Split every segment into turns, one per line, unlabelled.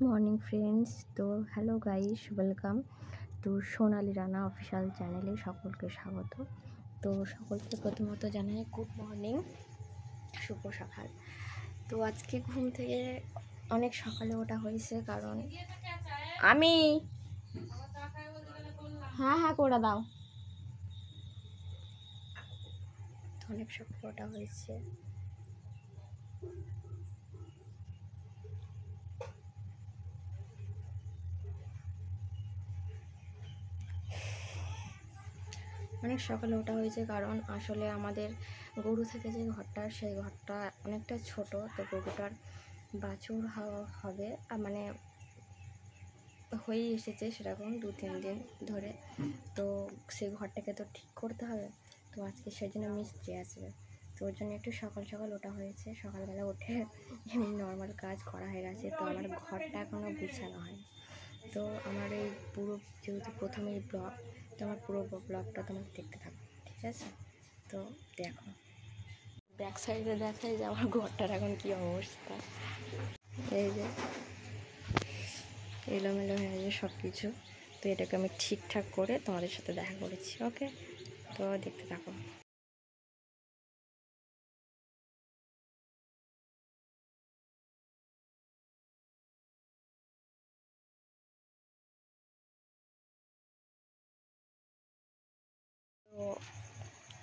Morning friends. তো hello guys, welcome to Sonali Rana official চ্যানেলে সকলকে স্বাগত। তো সকলকে প্রথমত জানাই গুড মর্নিং, শুভ সকাল। তো আজকে ঘুম থেকে অনেক সকালে ওঠা হয়েছে, কারণ আমি হ্যাঁ করে দাও। অনেক সকালে ওঠা হয়েছে। অনেক সকালে ওঠা হয়েছে কারণ আসলে আমাদের গরু থেকে যে ঘরটা, সেই ঘরটা অনেকটা ছোট। তো গরুটার বাছুর হবে, মানে হয়েই এসেছে সেরকম 2-3 দিন ধরে। তো সেই ঘরটাকে তো ঠিক করতে হবে। তো আজকে সেজন্য মিস্ত্রি আসবে, তো ওর জন্য একটু সকাল সকাল ওঠা হয়েছে। সকালবেলা উঠে এমনি নর্মাল কাজ করা হয়ে গেছে। তো আমার ঘরটা এখনও গুছানো হয়নি। তো আমার এই পুরো, যেহেতু প্রথমেই ব্লগ, তো আমার পুরো ব্লগটা তোমাকে দেখতে থাকো, ঠিক আছে? তো দেখো, ব্যাক সাইডে দেখাই যে আমার ঘরটার এখন কী অবস্থা। এই যে এলোমেলো হয়ে গেছে সব কিছু। তো এটাকে আমি ঠিকঠাক করে তোমাদের সাথে দেখা করেছি, ওকে? তো দেখতে থাকো।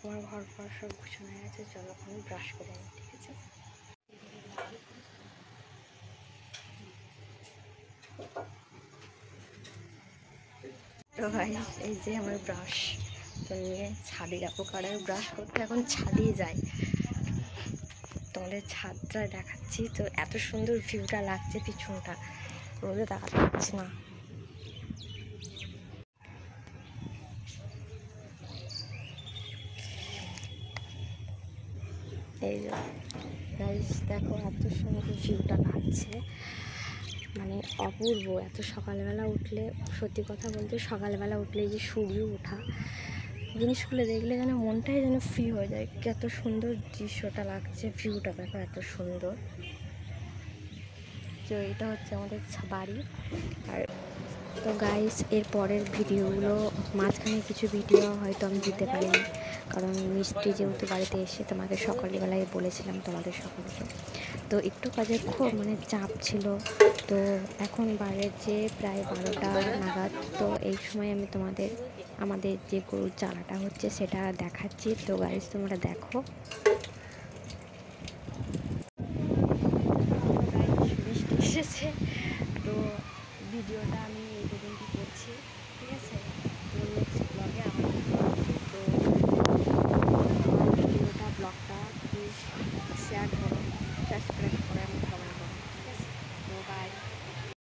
তো আমার ঘর সব গুছানো হয়ে গেছে। চলো এখন ব্রাশ করে নিই, ঠিক আছে? তো ভাই, এই যে আমার ব্রাশ তো নিয়ে ছাদে যাবো, কারণ ব্রাশ করতে এখন ছাদেই যাই। তোমাদের ছাদটা দেখাচ্ছি। তো এত সুন্দর ভিউটা লাগছে, পিছনটা রোদে দেখাতে পারছি না। এই যে গাইস দেখো, এত সুন্দর ভিউটা লাগছে, মানে অপূর্ব। এত সকালবেলা উঠলে, সত্যি কথা বলতে সকালবেলা উঠলে এই যে সূর্য ওঠা জিনিসগুলো দেখলে যেন মনটাই যেন ফ্রি হয়ে যায়। কত সুন্দর দৃশ্যটা লাগছে, ভিউটা দেখো এত সুন্দর। তো এটা হচ্ছে আমাদের বাড়ি। আর তো গাইস, এর পরের ভিডিওগুলো, মাঝখানে কিছু ভিডিও হয়তো আমি দিতে পারিনি, কারণ মিষ্টি যেহেতু বাড়িতে এসে তোমাকে সকালবেলায় বলেছিলাম তোমাদের সকলকে। তো একটু কাজের খুব চাপ ছিল। তো এখন যে প্রায় 12টা নাগাদ। তো এই সময় আমি তোমাদের আমাদের যে গরুর জ্বালাটা হচ্ছে সেটা দেখাচ্ছি। তো গাইস তোমরা দেখো। বৃষ্টি এসেছে, তো ভিডিওটা আমি এই পর্যন্ত করছি, ঠিক আছে?